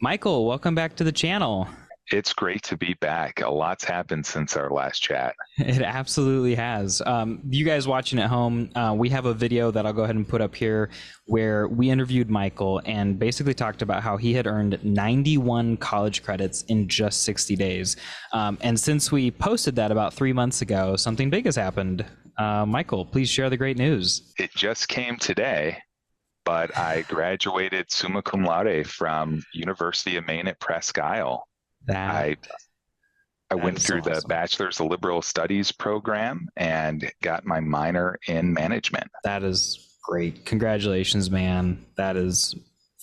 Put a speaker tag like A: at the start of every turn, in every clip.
A: Michael, welcome back to the channel.
B: It's great to be back. A lot's happened since our last chat.
A: It absolutely has. You guys watching at home, we have a video that I'll go ahead and put up here where we interviewed Michael and basically talked about how he had earned 91 college credits in just 60 days. And since we posted that about 3 months ago, something big has happened. Michael, please share the great news.
B: It just came today, but I graduated summa cum laude from University of Maine at Presque Isle.
A: That
B: I went
A: is
B: through
A: so
B: the
A: awesome.
B: Bachelor's of Liberal Studies program and got my minor in management.
A: That is great. Congratulations, man. That is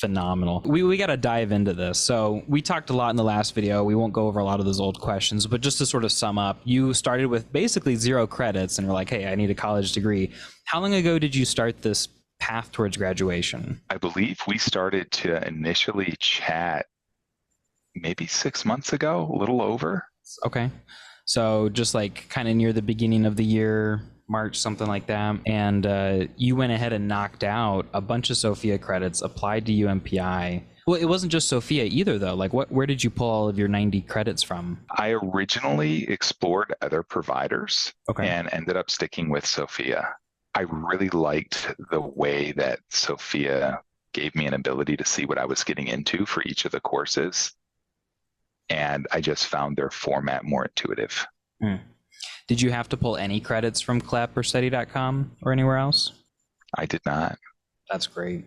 A: phenomenal. We got to dive into this. So we talked a lot in the last video. We won't go over a lot of those old questions, but just to sort of sum up, you started with basically 0 credits and were like, hey, I need a college degree. How long ago did you start this path towards graduation?
B: I believe we started to initially chat maybe 6 months ago, a little over.
A: Okay. So just like kind of near the beginning of the year, March, something like that. And you went ahead and knocked out a bunch of Sophia credits, applied to UMPI. Well, it wasn't just Sophia either, though. Like, where did you pull all of your 90 credits from?
B: I originally explored other providers
A: Okay.
B: and ended up sticking with Sophia. I really liked the way that Sophia gave me an ability to see what I was getting into for each of the courses. And I just found their format more intuitive.
A: Did you have to pull any credits from CLEP or study.com or anywhere else?
B: I did not.
A: That's great.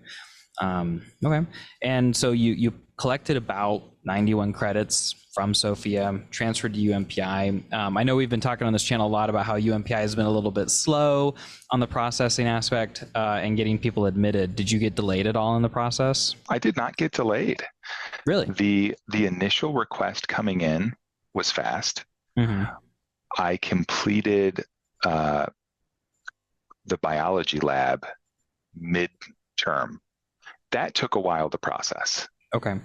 A: Okay. And so you collected about 91 credits from Sophia, transferred to UMPI. I know we've been talking on this channel a lot about how UMPI has been a little bit slow on the processing aspect and getting people admitted. Did you get delayed at all in the process?
B: I did not get delayed.
A: Really?
B: The initial request coming in was fast.
A: Mm-hmm.
B: I completed the biology lab mid-term. That took a while to process,
A: Okay.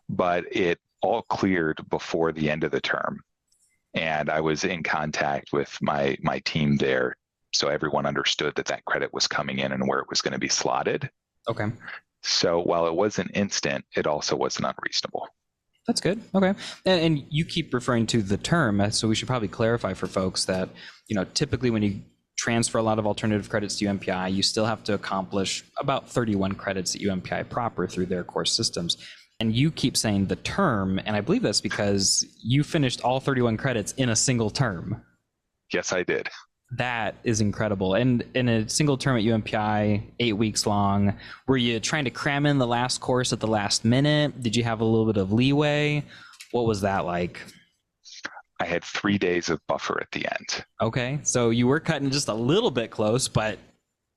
B: but it all cleared before the end of the term. And I was in contact with my team there, so everyone understood that that credit was coming in and where it was going to be slotted.
A: Okay.
B: So while it wasn't instant, it also wasn't unreasonable.
A: That's good. Okay. And you keep referring to the term, so we should probably clarify for folks that, typically when you transfer a lot of alternative credits to UMPI, you still have to accomplish about 31 credits at UMPI proper through their course systems. And you keep saying the term, and I believe that's because you finished all 31 credits in a single term.
B: Yes, I did.
A: That is incredible. And in a single term at UMPI, 8 weeks long, were you trying to cram in the last course at the last minute? Did you have a little bit of leeway? What was that like?
B: I had 3 days of buffer at the end.
A: Okay, so you were cutting just a little bit close, but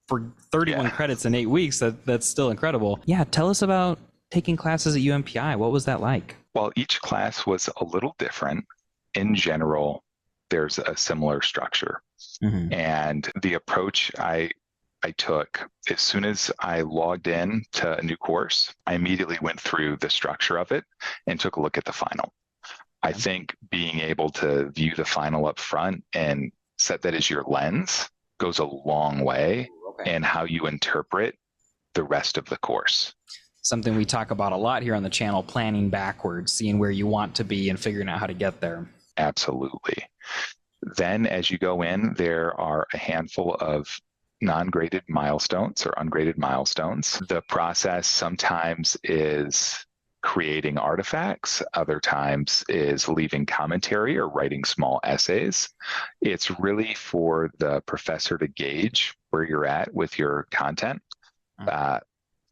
A: for 31 credits in 8 weeks, that's still incredible. Yeah, tell us about taking classes at UMPI. What was that like?
B: While each class was a little different, in general, there's a similar structure.
A: Mm-hmm.
B: And the approach I took, as soon as I logged in to a new course, I immediately went through the structure of it and took a look at the final. I think being able to view the final up front and set that as your lens goes a long way in how you interpret the rest of the course.
A: Something we talk about a lot here on the channel, planning backwards, seeing where you want to be and figuring out how to get there.
B: Absolutely. Then as you go in, there are a handful of non-graded milestones or ungraded milestones. The process sometimes is creating artifacts, other times is leaving commentary or writing small essays. It's really for the professor to gauge where you're at with your content.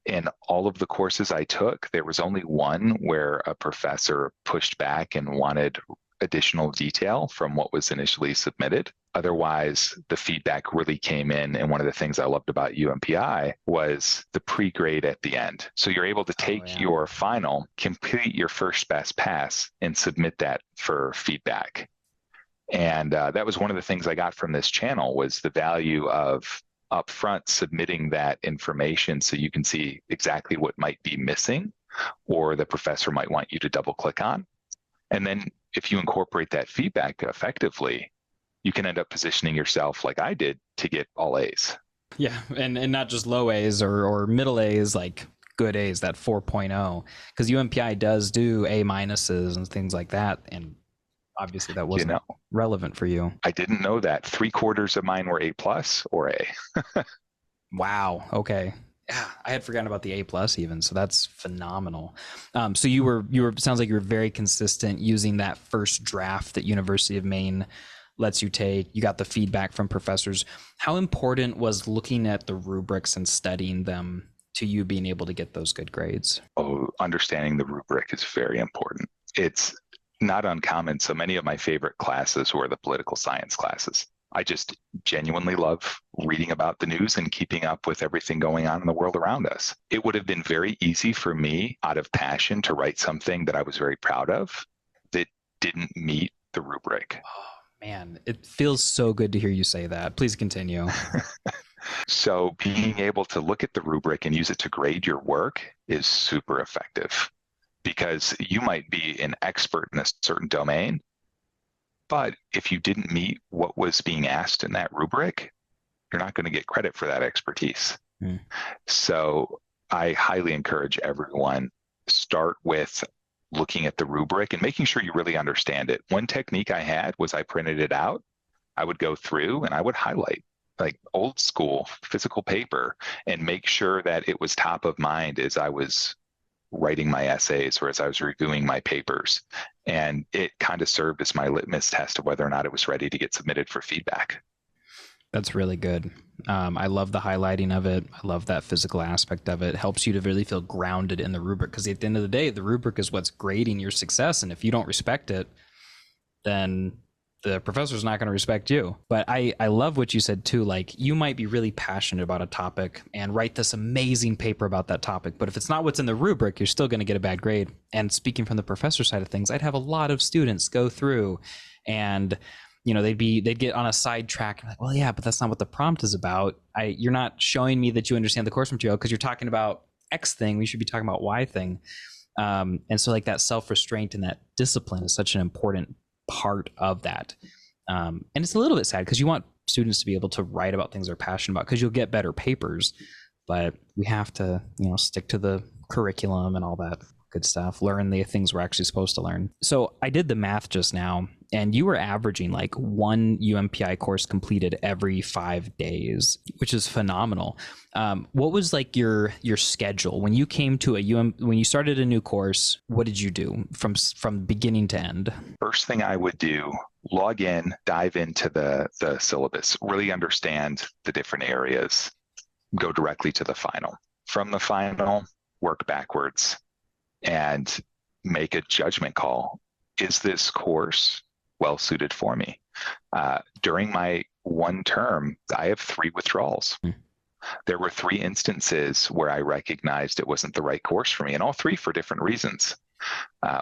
B: In all of the courses I took, there was only one where a professor pushed back and wanted additional detail from what was initially submitted. Otherwise, the feedback really came in. And one of the things I loved about UMPI was the pre-grade at the end. So you're able to take your final, complete your first best pass, and submit that for feedback. And that was one of the things I got from this channel was the value of upfront submitting that information so you can see exactly what might be missing or the professor might want you to double click on. And then if you incorporate that feedback effectively, you can end up positioning yourself like I did to get all A's.
A: Yeah, and not just low A's or middle A's, like good A's, that 4.0, because UMPI does do A minuses and things like that. And obviously that wasn't relevant for you.
B: I didn't know that. 3/4 of mine were A plus or A.
A: Wow. Okay. Yeah, I had forgotten about the A plus even, so that's phenomenal. So you were sounds like you were very consistent using that first draft that University of Maine lets you take. You got the feedback from professors. How important was looking at the rubrics and studying them to you being able to get those good grades?
B: Oh, understanding the rubric is very important. It's not uncommon. So many of my favorite classes were the political science classes. I just genuinely love reading about the news and keeping up with everything going on in the world around us. It would have been very easy for me, out of passion, to write something that I was very proud of that didn't meet the rubric.
A: Oh, man, it feels so good to hear you say that. Please continue.
B: So being able to look at the rubric and use it to grade your work is super effective, because you might be an expert in a certain domain, but if you didn't meet what was being asked in that rubric, you're not going to get credit for that expertise. So I highly encourage everyone, start with looking at the rubric and making sure you really understand it. One technique I had was I printed it out. I would go through and I would highlight, like old school physical paper, and make sure that it was top of mind as I was writing my essays or as I was reviewing my papers. And it kind of served as my litmus test of whether or not it was ready to get submitted for feedback.
A: That's really good. I love the highlighting of it. I love that physical aspect of it. It helps you to really feel grounded in the rubric, because at the end of the day, the rubric is what's grading your success. And if you don't respect it, then the professor's not going to respect you. But I love what you said too. Like, you might be really passionate about a topic and write this amazing paper about that topic, but if it's not what's in the rubric, you're still going to get a bad grade. And speaking from the professor side of things, I'd have a lot of students go through and, you know, they'd get on a sidetrack and like, well, yeah, but that's not what the prompt is about. You're not showing me that you understand the course material, because you're talking about X thing. We should be talking about Y thing. And so like that self-restraint and that discipline is such an important part of that. And it's a little bit sad, because you want students to be able to write about things they're passionate about, because you'll get better papers, but we have to, you know, stick to the curriculum and all that good stuff, learn the things we're actually supposed to learn. So I did the math just now, and you were averaging like one UMPI course completed every 5 days, which is phenomenal. What was like your schedule when you came to when you started a new course? What did you do from beginning to end?
B: First thing I would do, log in, dive into the syllabus, really understand the different areas, go directly to the final. From the final, work backwards and make a judgment call. Is this course well suited for me? During my one term, I have 3 withdrawals. There were 3 instances where I recognized it wasn't the right course for me, and all 3 for different reasons.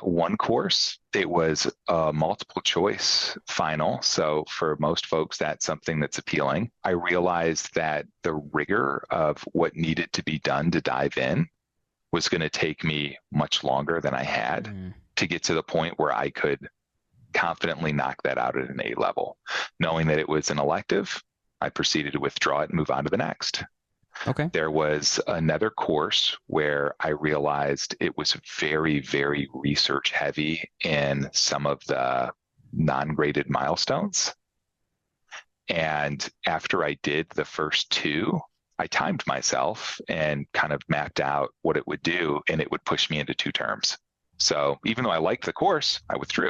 B: One course, it was a multiple choice final. So for most folks, that's something that's appealing. I realized that the rigor of what needed to be done to dive in was going to take me much longer than I had to get to the point where I could confidently knock that out at an A level. Knowing that it was an elective, I proceeded to withdraw it and move on to the next.
A: Okay.
B: There was another course where I realized it was very, very research heavy in some of the non-graded milestones. And after I did the first 2, I timed myself and kind of mapped out what it would do, and it would push me into 2 terms. So even though I liked the course, I withdrew.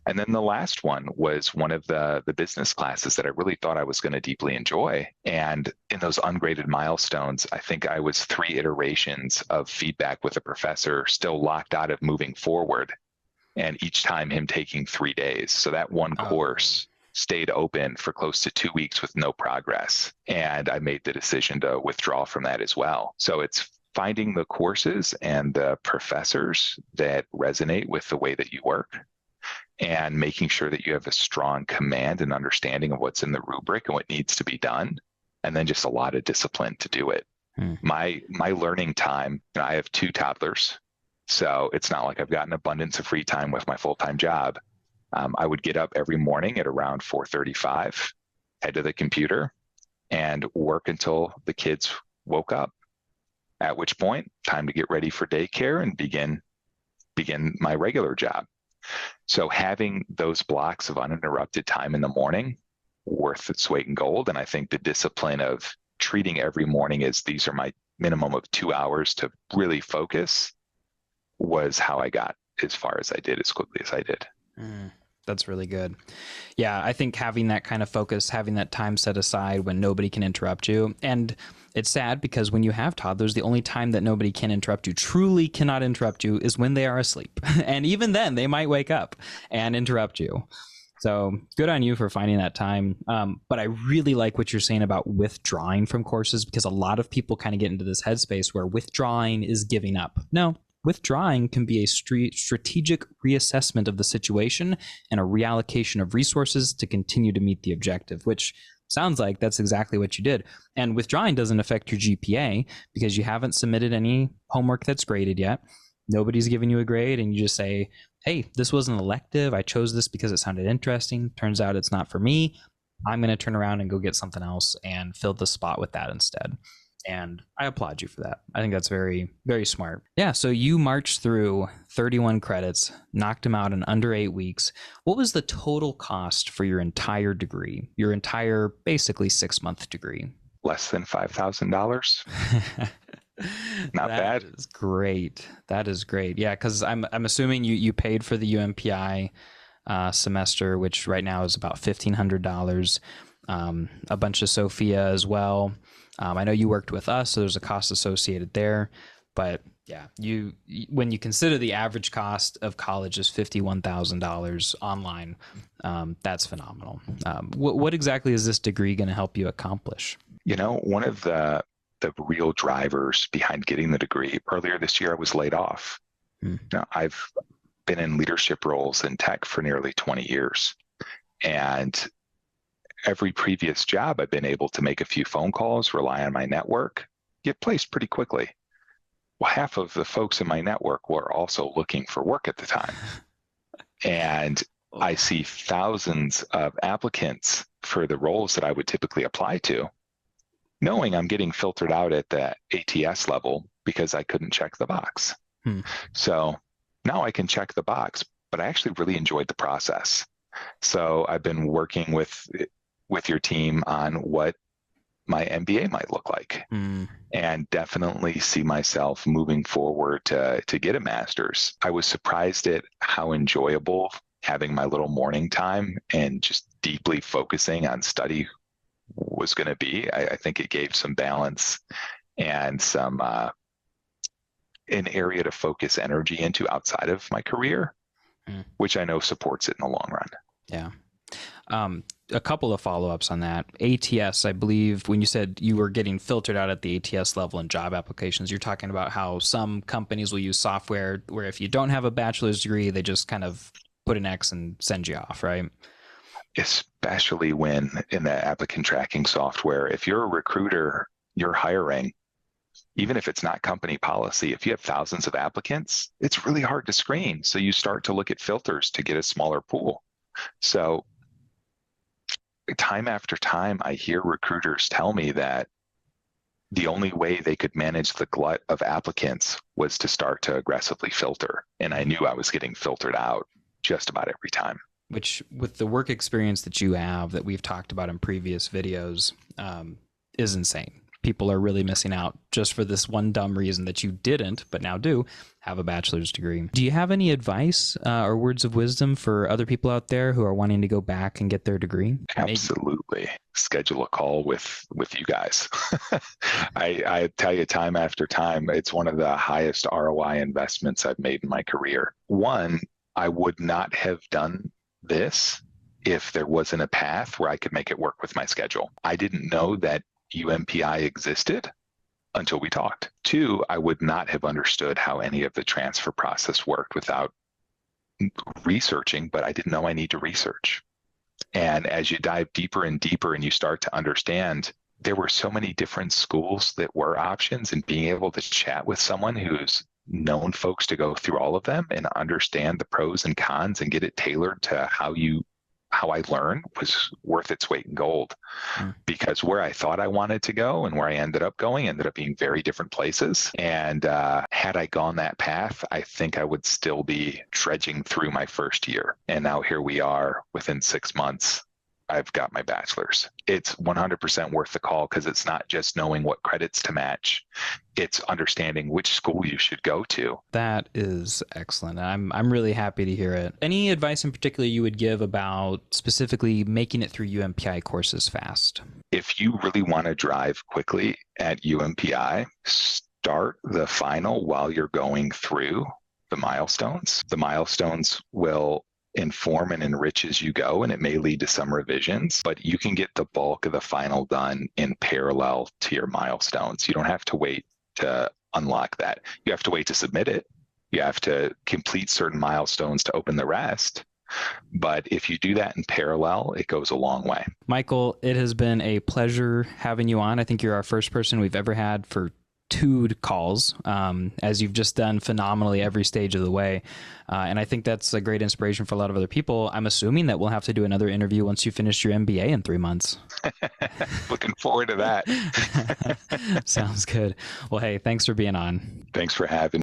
B: And then the last one was one of the business classes that I really thought I was going to deeply enjoy. And in those ungraded milestones, I think I was 3 iterations of feedback with a professor, still locked out of moving forward. And each time him taking 3 days. So that one course stayed open for close to 2 weeks with no progress. And I made the decision to withdraw from that as well. So it's finding the courses and the professors that resonate with the way that you work, and making sure that you have a strong command and understanding of what's in the rubric and what needs to be done, and then just a lot of discipline to do it. My learning time, I have 2 toddlers, so it's not like I've got an abundance of free time with my full-time job. I would get up every morning at around 4:35, head to the computer, and work until the kids woke up. at which point, time to get ready for daycare and begin my regular job. So having those blocks of uninterrupted time in the morning, worth its weight in gold. And I think the discipline of treating every morning as these are my minimum of 2 hours to really focus was how I got as far as I did, as quickly as I did.
A: That's really good. Yeah, I think having that kind of focus, having that time set aside when nobody can interrupt you. And it's sad because when you have toddlers, the only time that nobody can interrupt you, truly cannot interrupt you, is when they are asleep. And even then, they might wake up and interrupt you. So good on you for finding that time. But I really like what you're saying about withdrawing from courses, because a lot of people kind of get into this headspace where withdrawing is giving up. No. Withdrawing can be a strategic reassessment of the situation and a reallocation of resources to continue to meet the objective, which sounds like that's exactly what you did. And withdrawing doesn't affect your GPA because you haven't submitted any homework that's graded yet. Nobody's giving you a grade, and you just say, hey, this was an elective. I chose this because it sounded interesting. Turns out it's not for me. I'm going to turn around and go get something else and fill the spot with that instead. And I applaud you for that. I think that's very, very smart. Yeah, so you marched through 31 credits, knocked them out in under 8 weeks. What was the total cost for your entire degree, your entire basically 6-month degree?
B: Less than $5,000. Not bad.
A: That is great. That is great. Yeah, because I'm assuming you paid for the UMPI semester, which right now is about $1,500. A bunch of Sophia as well. I know you worked with us, so there's a cost associated there. But yeah, when you consider the average cost of college is $51,000 online, that's phenomenal. What exactly is this degree going to help you accomplish?
B: One of the real drivers behind getting the degree, earlier this year, I was laid off. Now, I've been in leadership roles in tech for nearly 20 years. And every previous job, I've been able to make a few phone calls, rely on my network, get placed pretty quickly. Well, half of the folks in my network were also looking for work at the time. And I see thousands of applicants for the roles that I would typically apply to, knowing I'm getting filtered out at the ATS level because I couldn't check the box. So now I can check the box, but I actually really enjoyed the process. So I've been working with your team on what my MBA might look like, and definitely see myself moving forward to get a master's. I was surprised at how enjoyable having my little morning time and just deeply focusing on study was going to be. I think it gave some balance and some an area to focus energy into outside of my career, which I know supports it in the long run.
A: Yeah. A couple of follow-ups on that. ATS, I believe when you said you were getting filtered out at the ATS level in job applications, you're talking about how some companies will use software where if you don't have a bachelor's degree, they just kind of put an X and send you off, right?
B: Especially when in the applicant tracking software, if you're a recruiter, you're hiring, even if it's not company policy, if you have thousands of applicants, it's really hard to screen. So you start to look at filters to get a smaller pool. So time after time, I hear recruiters tell me that the only way they could manage the glut of applicants was to start to aggressively filter. And I knew I was getting filtered out just about every time.
A: Which, with the work experience that you have that we've talked about in previous videos, is insane. People are really missing out just for this one dumb reason that you didn't, but now do, have a bachelor's degree. Do you have any advice or words of wisdom for other people out there who are wanting to go back and get their degree?
B: Absolutely. Schedule a call with you guys. I tell you time after time, it's one of the highest ROI investments I've made in my career. One, I would not have done this if there wasn't a path where I could make it work with my schedule. I didn't know that UMPI existed until we talked. Two, I would not have understood how any of the transfer process worked without researching, but I didn't know I need to research. And as you dive deeper and deeper and you start to understand, there were so many different schools that were options, and being able to chat with someone who's known folks to go through all of them and understand the pros and cons and get it tailored to how you how I learned was worth its weight in gold, because where I thought I wanted to go and where I ended up going ended up being very different places. And had I gone that path, I think I would still be trudging through my first year. And now here we are within 6 months. I've got my bachelor's. It's 100% worth the call, because it's not just knowing what credits to match. It's understanding which school you should go to.
A: That is excellent. I'm really happy to hear it. Any advice in particular you would give about specifically making it through UMPI courses fast?
B: If you really want to drive quickly at UMPI, start the final while you're going through the milestones. The milestones will inform and enrich as you go, and it may lead to some revisions, but you can get the bulk of the final done in parallel to your milestones. You don't have to wait to unlock that. You have to wait to submit it. You have to complete certain milestones to open the rest. But if you do that in parallel, it goes a long way.
A: Michael, it has been a pleasure having you on. I think you're our first person we've ever had for 2 calls, as you've just done phenomenally every stage of the way. And I think that's a great inspiration for a lot of other people. I'm assuming that we'll have to do another interview once you finish your MBA in 3 months.
B: Looking forward to that.
A: Sounds good. Well, hey, thanks for being on.
B: Thanks for having me.